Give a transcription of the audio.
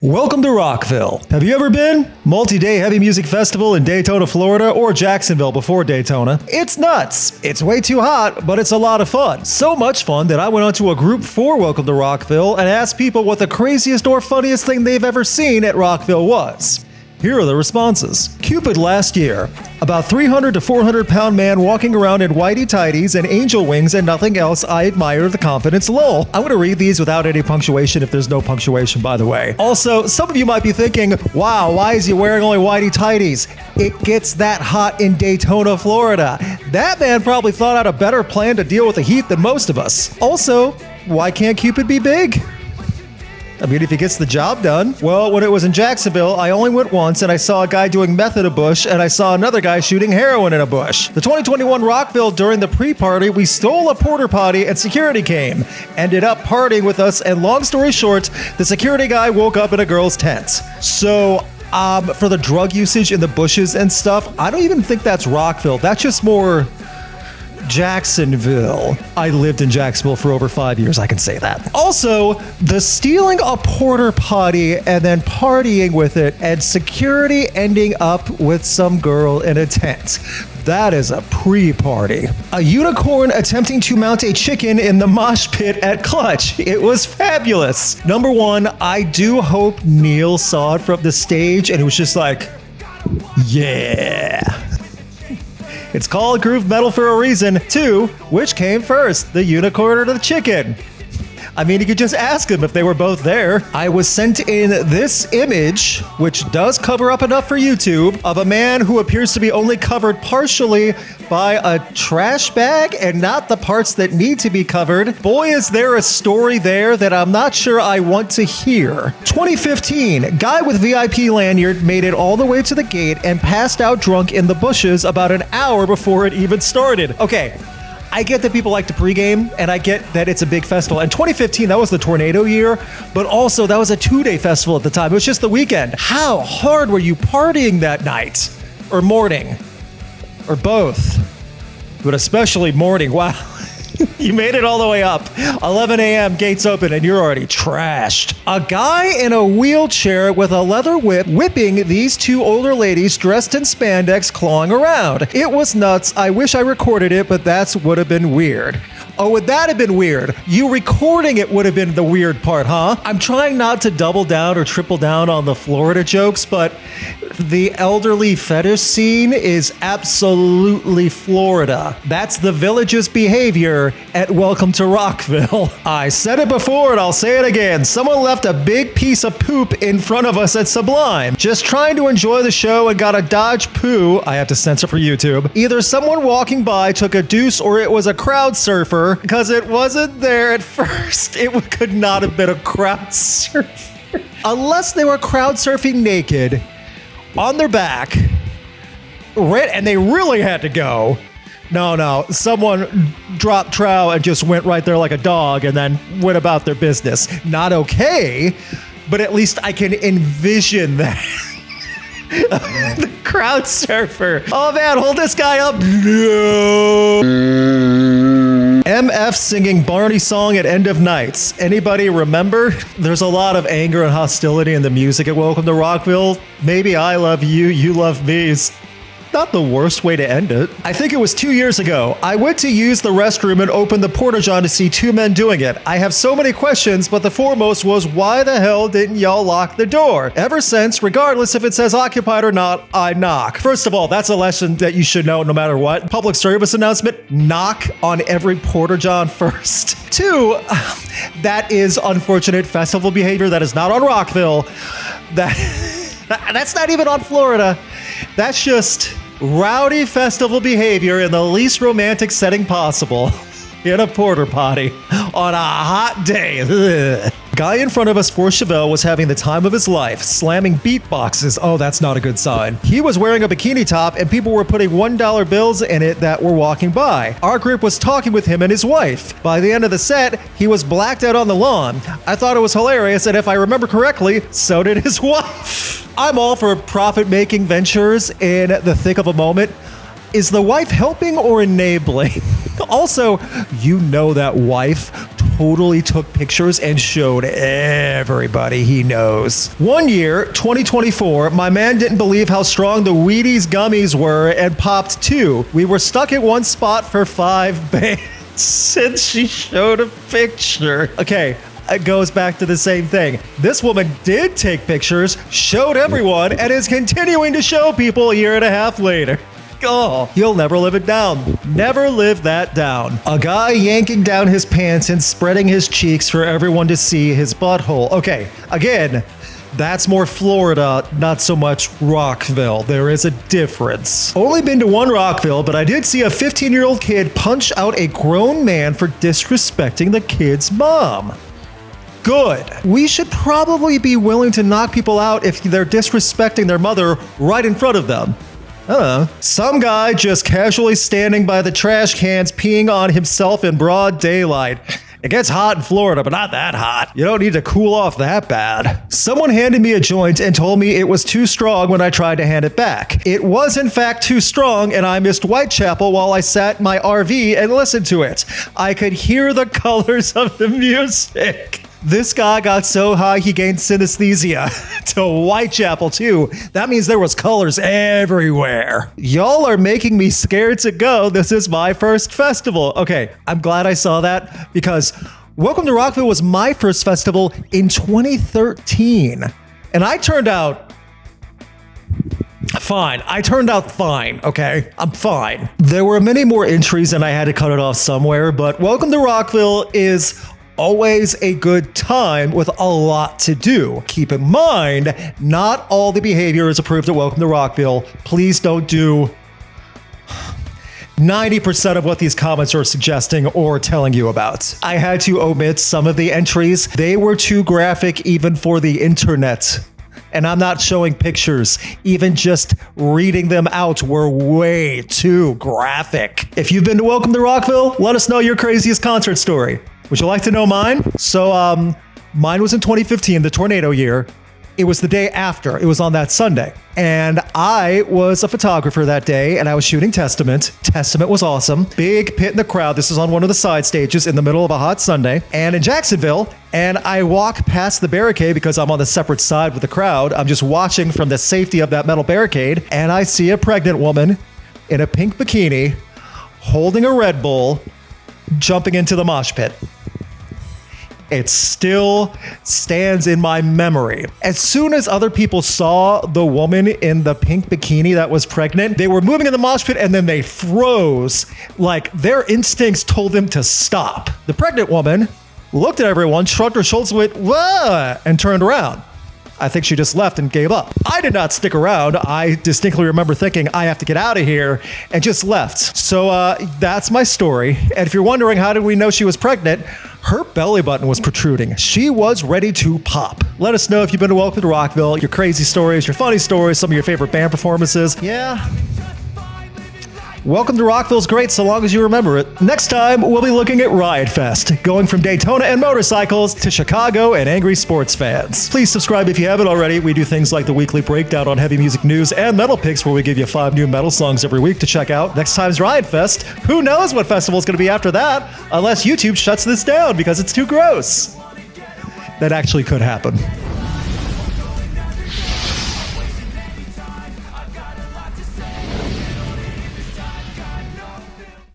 Welcome to Rockville. Have you ever been? Multi-day heavy music festival in Daytona, Florida, or Jacksonville before Daytona. It's nuts. It's way too hot, but it's a lot of fun. So much fun that I went onto a group for Welcome to Rockville and asked people what the craziest or funniest thing they've ever seen at Rockville was. Here are the responses. Cupid last year. About 300 to 400 pound man walking around in whitey tighties and angel wings and nothing else. I admire the confidence, lol. I'm going to read these without any punctuation if there's no punctuation, by the way. Also, some of you might be thinking, wow, why is he wearing only whitey tighties? It gets that hot in Daytona, Florida. That man probably thought out a better plan to deal with the heat than most of us. Also, why can't Cupid be big? I mean, if he gets the job done. Well, when it was in Jacksonville, I only went once and I saw a guy doing meth in a bush and I saw another guy shooting heroin in a bush. The 2021 Rockville, during the pre-party, we stole a porta potty and security came. Ended up partying with us, and long story short, the security guy woke up in a girl's tent. So, for the drug usage in the bushes and stuff, I don't even think that's Rockville. That's just more Jacksonville. I lived in Jacksonville for over 5 years, I can say that. Also, the stealing a porta potty and then partying with it and security ending up with some girl in a tent. That is a pre-party. A unicorn attempting to mount a chicken in the mosh pit at Clutch. It was fabulous. Number one, I do hope Neil saw it from the stage and it was just like, yeah. It's called groove metal for a reason. 2, which came first, the unicorn or the chicken? I mean, you could just ask them if they were both there. I was sent in this image, which does cover up enough for YouTube, of a man who appears to be only covered partially by a trash bag and not the parts that need to be covered. Boy, is there a story there that I'm not sure I want to hear. 2015, guy with VIP lanyard made it all the way to the gate and passed out drunk in the bushes about an hour before it even started. Okay. I get that people like to pregame, and I get that it's a big festival. And 2015, that was the tornado year, but also that was a 2-day festival at the time. It was just the weekend. How hard were you partying that night? Or morning? Or both? But especially morning. Wow. You made it all the way up. 11 a.m., gates open, and you're already trashed. A guy in a wheelchair with a leather whip whipping these two older ladies dressed in spandex clawing around. It was nuts. I wish I recorded it, but that would have been weird. Oh, would that have been weird? You recording it would have been the weird part, huh? I'm trying not to double down or triple down on the Florida jokes, but the elderly fetish scene is absolutely Florida. That's the Village's behavior at Welcome to Rockville. I said it before and I'll say it again. Someone left a big piece of poop in front of us at Sublime. Just trying to enjoy the show and got a dodge poo. I have to censor for YouTube. Either someone walking by took a deuce or it was a crowd surfer, because it wasn't there at first. It could not have been a crowd surfer. Unless they were crowd surfing naked on their back, and they really had to go. No, someone dropped trow and just went right there like a dog and then went about their business. Not okay, but at least I can envision that. The crowd surfer. Oh man, hold this guy up. No. MF singing Barney song at end of nights. Anybody remember? There's a lot of anger and hostility in the music at Welcome to Rockville. Maybe I love you, you love me. Not the worst way to end it. I think it was 2 years ago. I went to use the restroom and opened the porta-john to see 2 men doing it. I have so many questions, but the foremost was, why the hell didn't y'all lock the door? Ever since, regardless if it says occupied or not, I knock. First of all, that's a lesson that you should know no matter what. Public service announcement, knock on every porta-john first. 2, that is unfortunate festival behavior that is not on Rockville. That's not even on Florida. That's just rowdy festival behavior in the least romantic setting possible. In a porta potty on a hot day. Ugh. Guy in front of us for Chevelle was having the time of his life, slamming beatboxes. Oh, that's not a good sign. He was wearing a bikini top and people were putting $1 bills in it that were walking by. Our group was talking with him and his wife. By the end of the set, he was blacked out on the lawn. I thought it was hilarious, and if I remember correctly, so did his wife. I'm all for profit-making ventures in the thick of a moment. Is the wife helping or enabling? Also, you know that wife totally took pictures and showed everybody he knows. One year, 2024, my man didn't believe how strong the Wheaties gummies were and popped 2. We were stuck at one spot for 5 bands since she showed a picture. Okay. It goes back to the same thing. This woman did take pictures, showed everyone, and is continuing to show people a year and a half later. Oh, you'll never live it down. Never live that down. A guy yanking down his pants and spreading his cheeks for everyone to see his butthole. Okay, again, that's more Florida, not so much Rockville. There is a difference. Only been to one Rockville, but I did see a 15-year-old kid punch out a grown man for disrespecting the kid's mom. Good. We should probably be willing to knock people out if they're disrespecting their mother right in front of them. Some guy just casually standing by the trash cans peeing on himself in broad daylight. It gets hot in Florida, but not that hot. You don't need to cool off that bad. Someone handed me a joint and told me it was too strong when I tried to hand it back. It was in fact too strong, and I missed Whitechapel while I sat in my RV and listened to it. I could hear the colors of the music. This guy got so high he gained synesthesia to Whitechapel too. That means there was colors everywhere. Y'all are making me scared to go. This is my first festival. Okay, I'm glad I saw that because Welcome to Rockville was my first festival in 2013. And I turned out fine. Okay? I'm fine. There were many more entries and I had to cut it off somewhere, but Welcome to Rockville is always a good time with a lot to do. Keep in mind, not all the behavior is approved at Welcome to Rockville. Please don't do 90% of what these comments are suggesting or telling you about. I had to omit some of the entries. They were too graphic even for the internet. And I'm not showing pictures. Even just reading them out were way too graphic. If you've been to Welcome to Rockville, let us know your craziest concert story. Would you like to know mine? So, mine was in 2015, the tornado year. It was the day after. It was on that Sunday. And I was a photographer that day, and I was shooting Testament. Testament was awesome. Big pit in the crowd. This is on one of the side stages in the middle of a hot Sunday. And in Jacksonville, and I walk past the barricade because I'm on the separate side with the crowd. I'm just watching from the safety of that metal barricade, and I see a pregnant woman in a pink bikini holding a Red Bull, jumping into the mosh pit. It still stands in my memory. As soon as other people saw the woman in the pink bikini that was pregnant, they were moving in the mosh pit and then they froze. Like their instincts told them to stop. The pregnant woman looked at everyone, shrugged her shoulders, went, "Whoa," and turned around. I think she just left and gave up. I did not stick around. I distinctly remember thinking, I have to get out of here, and just left. So that's my story. And if you're wondering how did we know she was pregnant, her belly button was protruding. She was ready to pop. Let us know if you've been to Welcome to Rockville, your crazy stories, your funny stories, some of your favorite band performances. Yeah. Welcome to Rockville's great so long as you remember it. Next time, we'll be looking at Riot Fest, going from Daytona and motorcycles to Chicago and angry sports fans. Please subscribe if you haven't already. We do things like the weekly breakdown on heavy music news and metal picks where we give you 5 new metal songs every week to check out. Next time's Riot Fest. Who knows what festival's going to be after that, unless YouTube shuts this down because it's too gross. That actually could happen.